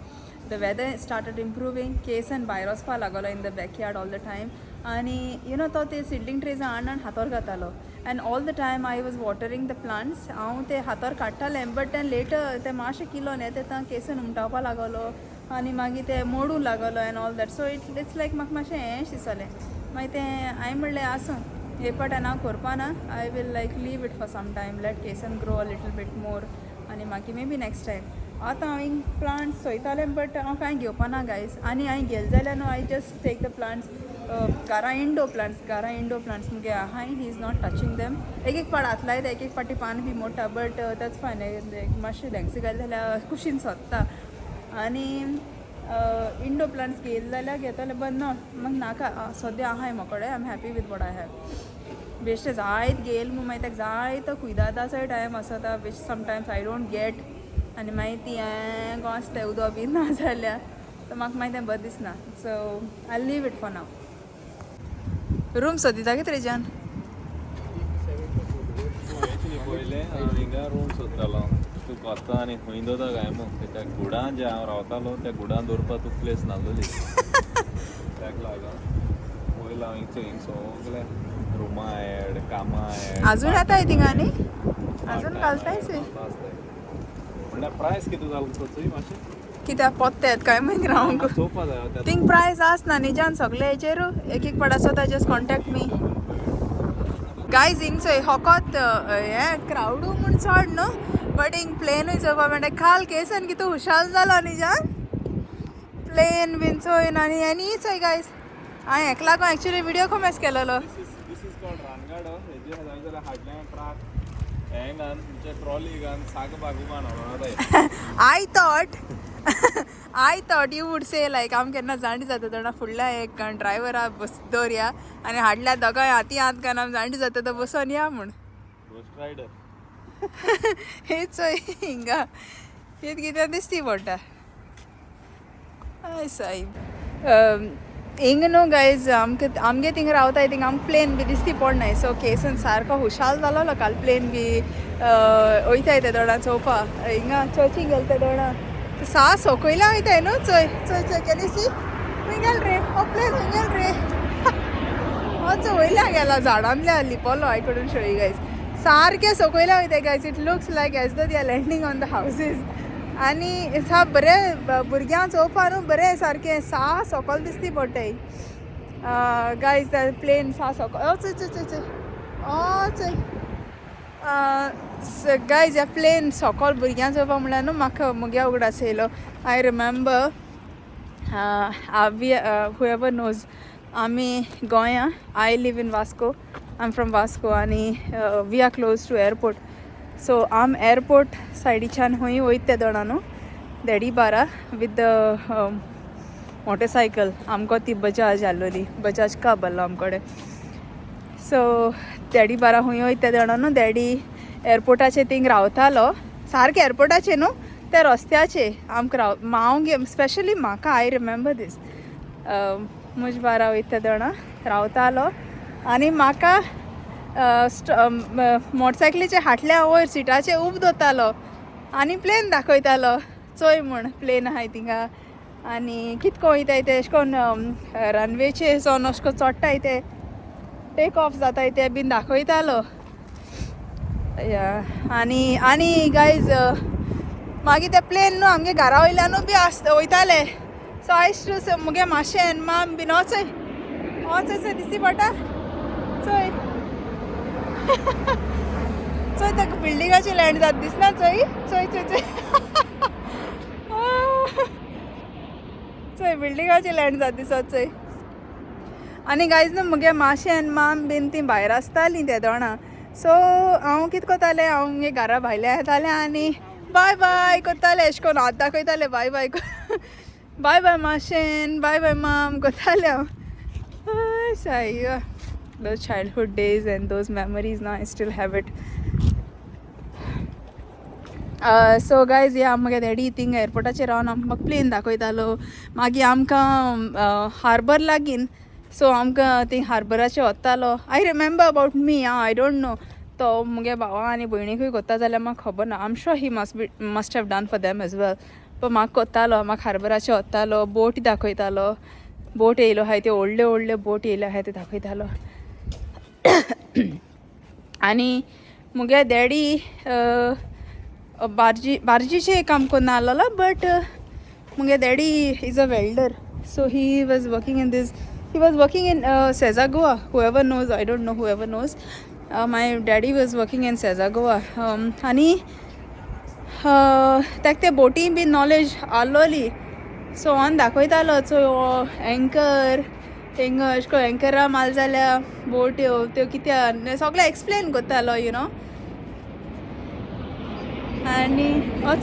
the weather started improving case and भायर वचपा लागलो in the backyard all the time आनी you know तो ते सीडलिंग ट्रेज हाडून हातोर घातालो and all the time I was watering the plants हांव ते हातोर काडटालें but then later ते मातशें किलोन येता केसन उमटावपा लागलो आनी मागीर ते मोडू लागलो and all that so it's like म्हाका मातशें हें दिसलें मागीर तें हांवें म्हणलें आसूं हे पाटेन हांव करपा ना I will like leave it for some time let केसन grow a little bit more आनी मागीर मे बी नेक्स्ट टायम आतां हांव हिंग प्लांट्स सोयतालें बट हांव कांय घेवपा ना गायज आनी हांवें गेल जाल्यार न्हू I just take the plants घरा इंडो प्लांट्स मुगे आहाय he is not touching them एक पाट आतलाय एक पाटी पान बी मोडटा बट दॅट्स फायन मातशें धेंगस घाल जाल्यार कुशीन सोदता आनी इंडो प्लांट्स घेतले जाल्यार घेतले बट ना म्हाका नाका सद्या आहाय मोकोडे I am happy with what I have बेश्टे जायत घेयल म्हूण मागीर ताका जायतो कुयदादाचोय टायम आसता विच समटायम्स आय डोंट गेट आनी मागीर ती हें गोंसतें उदक बी ना जाल्यार सो म्हाका मागीर तें बरें दिसना so I leave it for now room सोदिता कितें रेजान पयलें हांव हिंगा रूम सोदतालो तूं कोत्ता आनी खंय दोता काय मग त्या गुडान जे हांव रावतालो त्या गुडान दवरपा तुका प्लेस नासलोली ताका लागून पयलीं हांव हिंग सगलें रुमा एड कामां एड अजून येताय थिंगा न्ही अजून घालताय म्हणल्यार प्रायस कितें जालो चोय मातशें कित्याक पोत्तेत काय मागीर रावंक चोवपा जाय थिंग प्रायस आसना न्ही सगळे हेचेरू एक पाट आसता जस्ट कॉन्टेक्ट मी गायज हिंग चोय होकोत हें क्रावडू म्हूण चड न्हू बट हिंग प्लेनूय चोवपा मेळटा काल केसन कितें हुशाल जालो न्ही जान प्लेन बीन चोयन आनी आनी चोय गायज हांवें हेका लागून एक्चुली विडियो कॉमेस केलेलो This is called रानगाडो हेजे जाय जाल्यार हाडलें ट्राक हें घान तुमचे ट्रॉली घान साग बागू घान I thought you would say like आम केन्ना जाणटी जाता तेन्ना फुडल्या एक ड्रायव्हरा बस दवरया आनी हाडल्या दोगांय हाती हात घालून आमी जाणटी जाता तो बसोन या म्हूण गोस्ट रायडर हेच चोय हिंगा हेत कितें दिसती पडटा हय सायब हिंग न्हू गायज आमगे थिंग रावताय थिंग आमकां प्लेन बी दिसती पडनाय सो केसन सारको हुशाल जालो काल प्लेन बी वयताय ते दोणा चोवपा हिंगा चर्ची गेल ते दोणा सा सोकोयला वयताय न्हू चोय चोय चोय केली सी हुंय रे हो प्लेन हुंय रे हो चो वयल्या गेला झाडांतल्या लिपोलो आय कडून शोय गायज सारकें सोकोयला वयताय guys it looks like as though they are landing on the houses आनी सा बरें भुरग्यांक चोवपा न्हू बरें सारकें सा सोकोल दिसती पडटाय गायज प्लेन सा सोकोल चोय चोय चोय चोय चोय गायज ह्या प्लेन सोकोल भुरग्यांक चोवपा म्हणल्यार न्हू म्हाका मुगे उगडास येयलो आय रिमेंबर हुएवर नोज आमी गोंया I live in Vasco I am from Vasco आनी we are close to airport so आम एअरपोर्ट सायडीच्यान खंय वयत ते दोणा न्हू देडी बारा विथ द मोटरसायकल आमको ती बजाज हाडलोली बजाज कब आहलो आमकोडे सो देडी बारा खंय वयत ते दोणा न्हू देडी एअरपोर्टाचे थिंग रावतालो सारके एअरपोर्टाचे न्हू ते रस्त्याचे आमकां हांव स्पेशली म्हाका आय रिमेंबर दीस मुज बारा वयत ते दोणा रावतालो आनी म्हाका मोटरसायकलीचे हाटल्या वयर सिटाचे उब दोतालो आनी प्लेन दाखयतालो चोय म्हूण प्लेन आहाय थिंगा आनी कितको वयताय ते अशें कोन्न रनवेचे सोन अशें करून चोडटाय ते टेक ऑफ जाताय ते बीन दाखयतालो आनी आनी गायज मागीर ते प्लेन न्हू आमगे घरा वयल्यानू बी वयताले सो आयज मुगे माशेन माम बीन हो चोय दिसती पडटा चोय चोय ताका बिल्डिंगाची लँड जात दिसना चोय चोय चोय चोय चोय बिल्डिंगाची लँड जात दिसत चोय आनी गायज न्हू मुगे माशेन माम बीन ती भायर आसतालीं ते दोणा सो हांव कितें कोतालें हांव मुगे घरा भायल्या येतालें आनी बाय बाय कोत्तालें एशें कोन्न हात दाखयतालें बाय बाय बाय बाय माशेन बाय बाय माम कोतालें हांव साय those childhood days and those memories now I still have it so guys yeah आमगे डॅडी थिंग एअरपोर्टाचेर रावन आमकां प्लेन दाखयतालो मागीर आमकां हार्बर लागीन सो आमकां थिंग हार्बराचेर वतालो I remember about me I don't no तो मुगे भावा आनी भयणीकूय कोत्ता जाल्यार म्हाका खबर ना I am sure he must have done for them as well पण म्हाका कोत्तालो म्हाका हार्बराचेर वतालो बोट दाखयतालो बोट येयलो आहाय त्यो व्हडल्यो बोट येयल्यो आहाय त्यो दाखयतालो आनी मुगे डॅडी बार्जीचें काम कोन्न आसलोलो बट मुगे daddy is a welder, so he was working in this. He was working in Sezagoa. Whoever knows, I don't know whoever knows. My daddy was working in Sezagoa. आणि ताका ते बोटी बी नॉलेज आसलोली, so on दाखयतालो. So anchor thing अशें करून एंकरा माल जाल्या बोट्यो त्यो कित्या सगळें एक्सप्लेन करतालो, यू नो. आनी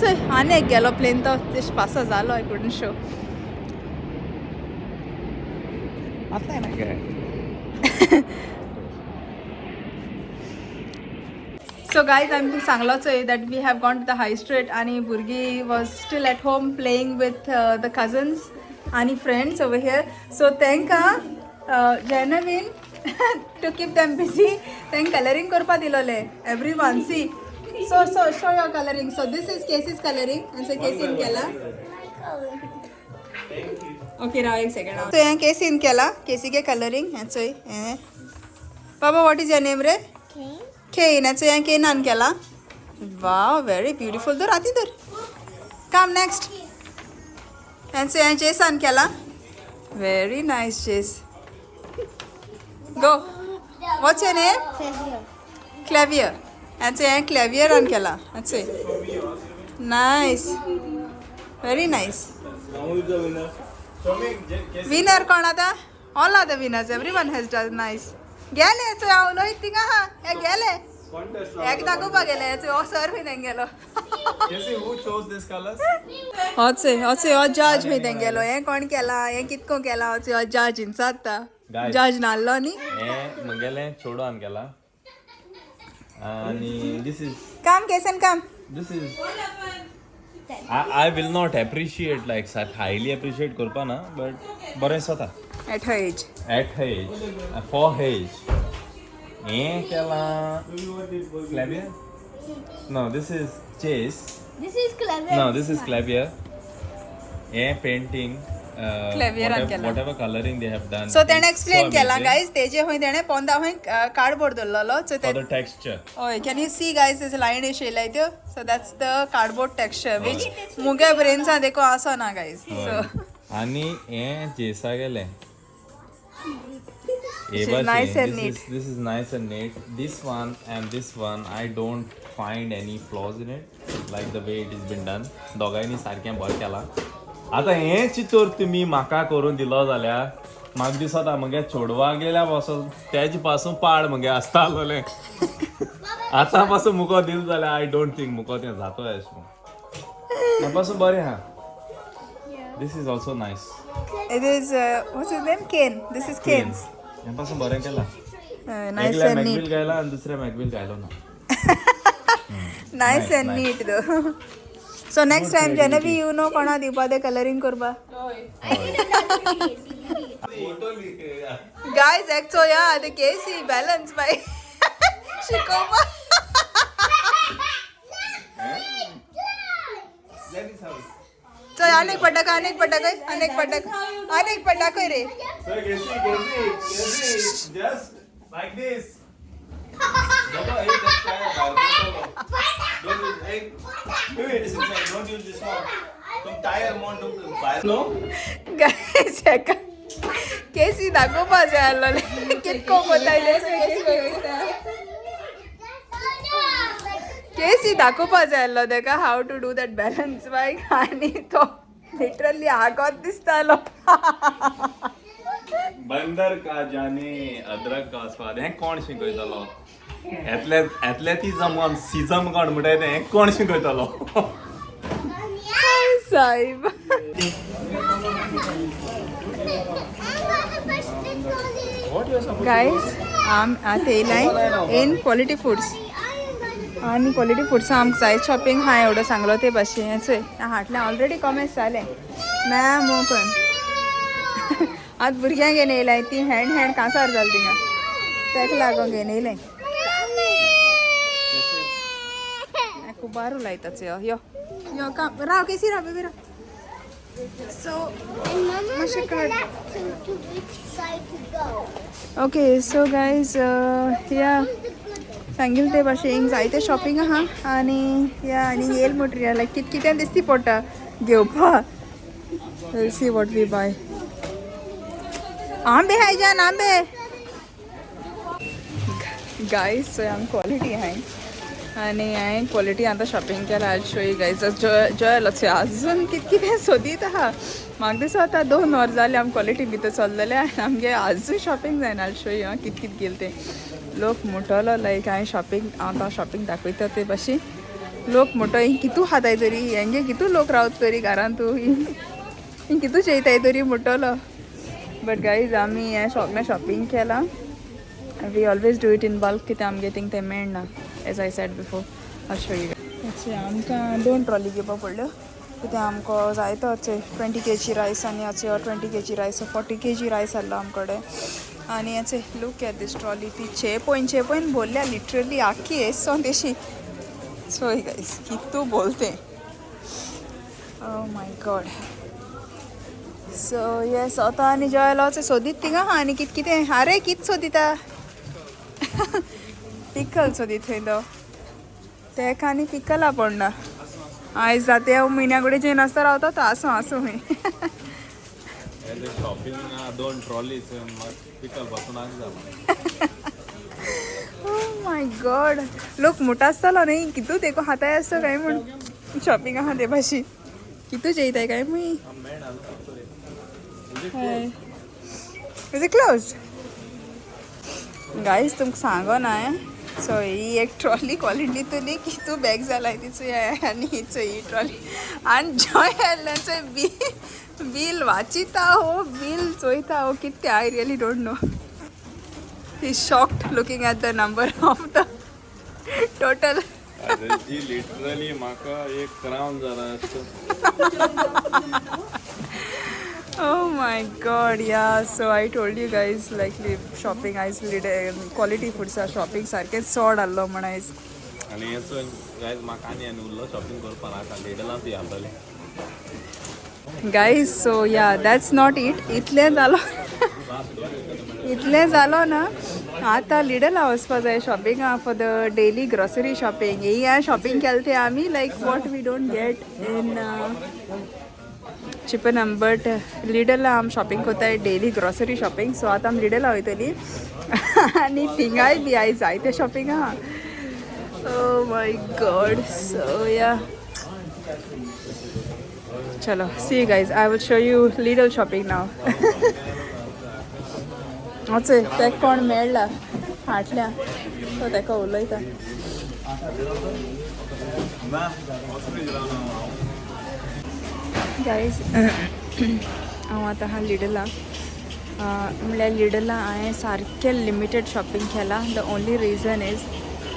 चोय आनी एक गेलो प्लेन, तो तेश पास जालो. I couldn't show. आतां ना काय. So guys, I'm सांगलोच that we have gone to the high street आणि भुरगी was still at home playing with the cousins आणि friends over here. So तांकां Genevieve to keep them busy, तांकां coloring करपा दिलोले. Everyone see. So show your coloring. So this is Casey's coloring and so Casey केला. Okay, now एक second. So यहाँ Casey केला. Casey के coloring and so Papa, what is your name रे? Kane, and so यहाँ Kane आन केला. Wow, very beautiful. दर आती दर. Come next. And so यहाँ Chase आन केला. Very nice, Chase. Go. What's your name? Clavier. And so यहाँ Clavier आन केला. That's it. Nice. Very nice. Winner कौन आता? All are the winners. Everyone has done nice. गेले so यहाँ लोहित तिंगा हाँ ये गेले. एक दाखोवपा गेले so सर भी नहीं गेलो. Casey, who chose these colors? होचे हो जज भी नहीं गेलो. ये कौन केला? ये कितको केला? होचे हो जज इंसात था. Guys. जज नाल्लो नी. हे मंगेले छोडो आन केला. आणि this is Come. I will not appreciate like such highly appreciate करपा ना, but बरें स्वता. At her age. At her age, for her age. हे केला Clavier? No, this is Chase. This is clever. No, this is Clavier. Hey painting. Clavier आन केला. Whatever coloring they have done. So तेणे is explain so केला amazing guys. तेजे होय तेणे पोंदा होय cardboard दल्लो. So for the texture. oh, can you see guys, this line is showing you. So that's the cardboard texture which मुगे brains आ देखो आसा ना guys. So आणि हे जेसा गेले. This is nice and neat. This is nice and neat. This one and this one, I don't find any flaws in it, like the way it has been done. दोगांनी सारकें बरें केला. आता हे चितोर तुम्ही म्हाका करून दिलो जाल्यार म्हाका दिसता मगे चोडवा गेल्या पासून तेज पासून पाड मगे आसता आसलोलें. आतां पासून मुको दिल जाल्यार आय डोंट थिंक मुको तें जातो अशें. ह्या पासून बरें आहा. This is also nice. it is what's his name? Kane. This is Kane's. ह्या पासून बरें केला. Nice एकल्या and मॅकविल neat. गायला आणि दुसऱ्या मॅकविल गायलो ना. Nice and neat though. So next time Genevieve, you know कोणा दिवपा दे coloring करपा. Guys, actually yeah, the Casey balance by शिकोवपा. So अनेक पटाक रे. So Casey, just like this. Don't use this one. तुम tire mount no. Guys, Casey दाखोवपा जाय आसलोलें. कितको कोतायले Casey दाखोवपा जाय आसलो तेका how to do that balance bike आणि तो literally आगोत दिसतालो. बंदर का जाने अदरक का स्वाद हे कोण शिकयतलो. एथलेटिझम सिझम कोण म्हणटाय तें कोण शिकयतलो. साहेब. Guys, आतां येयलाय इन क्वॉलिटी फूड्स आणि क्वॉलिटी फूड्स आमकां जाय शॉपिंग हा एवढं सांगलो ते भाशेन चोय हाटलें ऑलरेडी कॉमेंट्स जालें ना मोकन. आतां भुरग्यांक घेवन येयलाय ती हँड कांसार जाली थिंगा ताका लागून घेवन येयलें. खूब बारू लायताच यो काम राव केसी राव बेबी राव. सो मातशें काड. ओके सो गायज या सांगिल्ले ते भाशेन जायते शॉपिंग आहा आणि या आनी येल मटेरियल लायक कितें दिसती पडटा घेवपा. We'll see what we buy. आंबे है जान आंबे. Guys, so I'm quality आहे आणि हांवें क्वॉलिटी आतां शॉपिंग केला. आय शो यू गायज जॉयलाच अजून कितकी तें सोदीत आहा. म्हाका दिसता आतां 2 वर जाले आमी क्वॉलिटी भितर चल्लेले आनी आमगे आजून शॉपिंग जायना. आय शो यू कित कित गेल ते लोक म्हणटलो लायक हांवें शॉपिंग आतां शॉपिंग दाखयता ते भाशी लोक म्हणटा ही कितू खाताय तरी हेंगे कितू लोक रावत तरी घरान तूं ही कितू चेयताय तरी म्हणटलो. बट गायज आमी हें शॉपिंग केलां. We always do it in bulk कितें आमगे थिंग तें मेळना. As I said before I'll show you. अच्छा आमकां 2 ट्रॉली घेवपा पडल्यो कित्याक आमकां जाय तो 20 kg रायस आनी 20 kg रायस 40 kg रायस आहलो आमकडे आनी हेचे लूक एट दिस ट्रॉली ती चेपयन बोलल्या लिटरली आख्खी एसोन तेशी. सो गायस कितू बोलते oh my God. So yes आतां आनी जॉयलाचे सोदीत थिंगा आहा आनी कितें आरे कित सोदिता पिकल सोदीत थंय तो तेका आनी पिकला पडना. आयज जाते म्हयन्या कडेन जे नासता रावता तो आसूं हूंय. शॉपिंग 2 ट्रॉलीज पिकल पासून आज जाला. ओह माय गॉड लोक मोठा आसतलो न्ही कितू तेको हाताय आसता काय म्हण शॉपिंग आहा ते भाशी कितू जेयताय काय मुई. इज इट क्लोज गायज तुमकां सांगो ना सो ही एक ट्रॉली क्वॉलिटीतली कितू बॅग जालाय तिचो आनी हिचो ही ट्रॉली आनी जॉय बील वाचिता हो बील चोयता हो कितें I really don't know. He shocked looking at the number of the total. जी लिटरली म्हाका एक क्राउन जाला असतो. Oh my god, yeah. So I told you guys like shopping eyes quality foods are shopping सारखे चड आल्लो म्हण आयज. आनी हेचो गायज म्हाका आनी उरलो शॉपिंग करपा नाका लेडलां ती हाडटले. Guys, so yeah, that's not it. इतलें जालो ना आतां लिडला वचपा जाय शॉपिंगा for the daily grocery shopping. ही हांवें शॉपिंग केलें तें आमी like what we don't get in Chippenham but लिडला आम शॉपिंग कोताय डेली ग्रोसरी शॉपिंग. सो आतां आमी लिडला वयतली आनी थिंगाय बी आयज जायते शॉपिंग आहा. Oh my God. So yeah चलो see guys I will show you Lidl shopping now. वचय तेका कोण मेळ्ळा फाटल्या तो तेका उलयता. गायज हांव आतां आहा लिडला म्हणल्यार लिडला हांवें सारकें लिमिटेड शॉपिंग केलां. द ओन्ली रिजन इज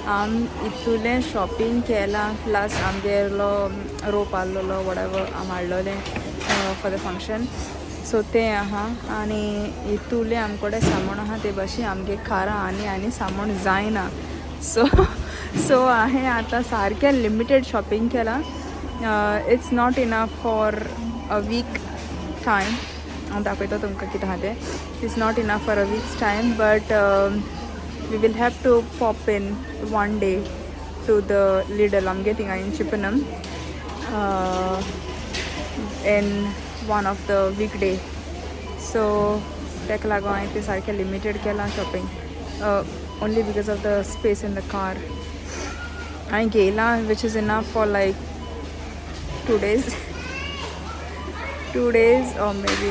आम इतुलें शॉपिंग केलां प्लस आमगेलो रोप आहलोलो वॉटेवर आम हाडलोलें फॉर द फंक्शन. सो तें आहा आनी इतुलें आमकोडे सामान आहा ते भाशेन आमगे कारां आनी सामान जायना. सो हांवें आतां सारकें लिमिटेड शॉपिंग केलां. It's not enough for a week time. हांव दाखयता तुमकां कितें आहा तें. It's not enough for a weeks time but we will have to pop in one day to the Lidl आमगे थिंगा in Chippenham in one of the weekday. So तेका लागून हांवें तें सारकें लिमिटेड केलां shopping only because of the space in the car. हांवें घेयलां which is enough for like 2 days or maybe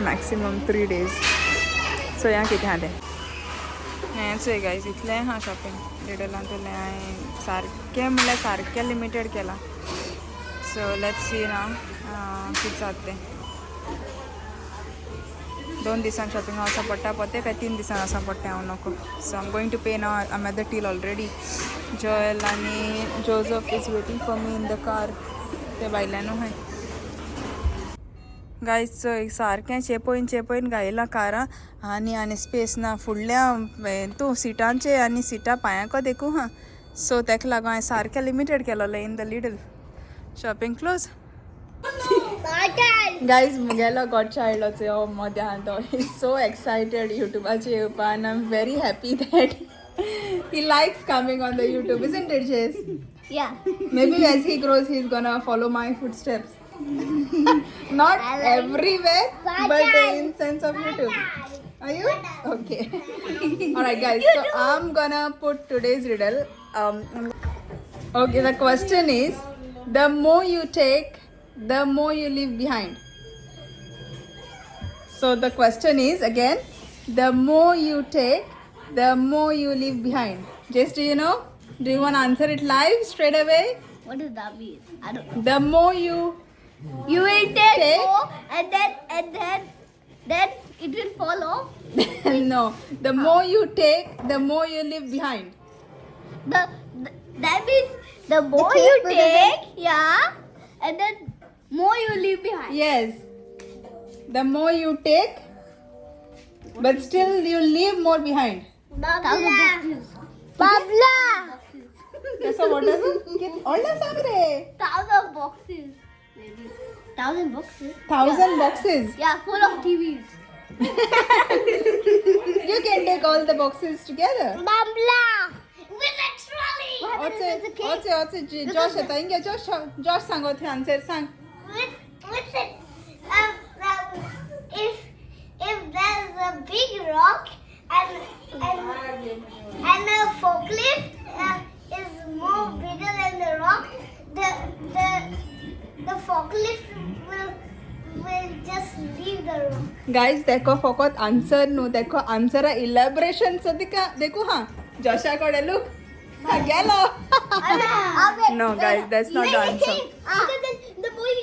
maximum 3 days. सो ह्या कितें आहा तें हेंच गायज इतलें आहा शॉपिंग लिडलांतलें हांवें सारकें म्हणल्यार सारकें लिमिटेड केलां. सो लेट्स सी नाव कितें जाता तें. 2 दिसांक शॉपिंग वचपा पडटा पोते काय 3 दिसांक वचपा पडटा हांव नोको. So I am going to pay now. I am at the till already. Joel आनी Joseph is waiting for me in the car. ते भायल्यान आहाय गायज. सारकें चेपयन घायलां कारां आनी स्पेस ना फुडल्या तूं सिटांचे आनी सिटां पांयाको देखूं हां. सो तेका लागून हांवें सारकें लिमिटेड केलोलें in the Lidl shopping. Close guys मुगेलो गॉडच्या आयलोचो मध्यान तो इज सो एक्सायटेड युट्यूबाचेर येवपा आनी I am very happy that he likes coming on the YouTube. Isn't it Jess? Yeah. Maybe as he grows, he's gonna follow my footsteps. Not everywhere, but in sense of YouTube. Are you? Okay. Alright guys, so I'm gonna put today's riddle. Okay, the question is, the more you take, the more you leave behind. So the question is again, the more you take, the more you leave behind. Jace, do you know? Do you want to answer it live straight away? What does that mean? I don't know. The more you You will take more and then it will fall off. no, the more you take, the more you leave behind. That means the more you take, yeah, and then more you leave behind. Yes. The more you take, but still you leave more behind. Babla. So what does it? Olna sangre. 1,000 boxes. Maybe. 1,000 boxes? 1,000 boxes. Yeah, full of TVs. You can take all the boxes together. Babla. With a trolley. What What's happens it? with the cake? What's it? Josh, आता इंगे Josh सांगो थे answer सांग. With it. If there's a big rock and a forklift is more bigger than the rock, the forklift will just leave the rock. Guys, देखो फकत answer नु देखो answer elaboration so देखो हाँ Joshua कोडे look हाँ गेलो. No guys, that's not the answer. The boy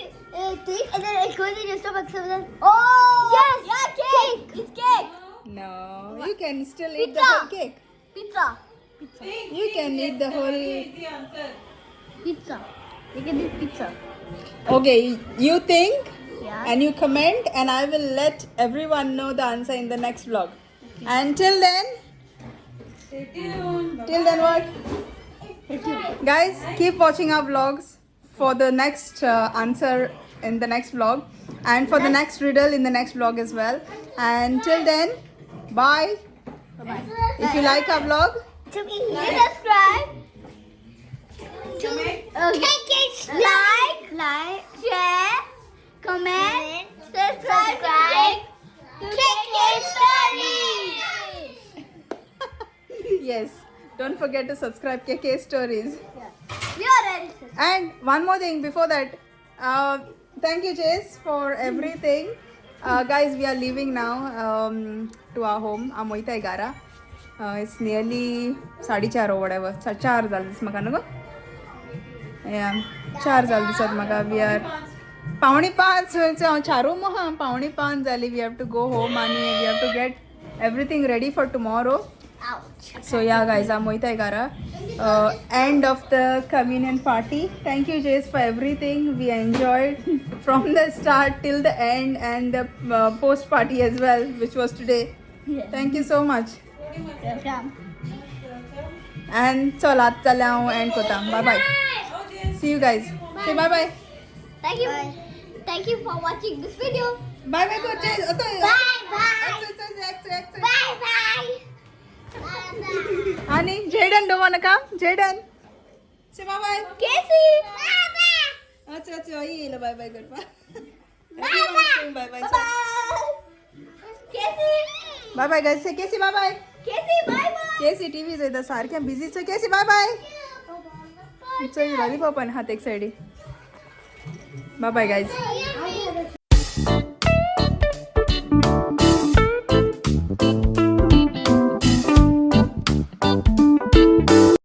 take and then it goes in your stomach. So then, oh yes, yeah, cake. It's cake. No, you can still eat the whole cake. Pizza. You can eat the whole. Easy answer. Pizza. You can eat pizza. Okay, you think Yeah. and you comment, and I will let everyone know the answer in the next vlog. Until then, Stay tuned. till then what? Guys, keep watching our vlogs for the next answer in the next vlog, and for the next riddle in the next vlog as well. And till then, bye. If you like our vlog, Hit subscribe. Like, share, comment, subscribe to KK Stories. yes, don't forget to subscribe KK Stories. We are ready. And one more thing before that, thank you Jace for everything. Guys, we are leaving now to our home, Amoita Igara. It's nearly 4:30 or whatever. 4 झाले this म्हाका न्हू गो? Yeah, 4 झाले दिसत म्हाका. We are 4:45 हांव चारूं हां 4:45 जाली. We have to go home and we have to get everything ready for tomorrow. Ouch. So yeah guys, I'm Moita Igara. End of the communion party. Thank you Jace for everything. We enjoyed from the start till the end, and the post party as well, which was today. Yeah. Thank you so much. Welcome. And चल आज चले हांव and कोता. Bye bye. See you guys. Say bye bye. Thank you. Thank you for watching this video. Bye bye go Jace. Bye bye. Bye bye. Honey, Jaden, do wanna come? Jaden. Say bye bye. Casey. Bye bye. अच्छा ये लो bye bye कर पा. Bye bye. Bye bye. Bye. Casey. Bye bye guys. Say Casey bye bye. Casey, bye bye. Casey TV is इधर सारख्या busy. So Casey bye bye. So you ready for one हाथ एक side. Bye bye guys.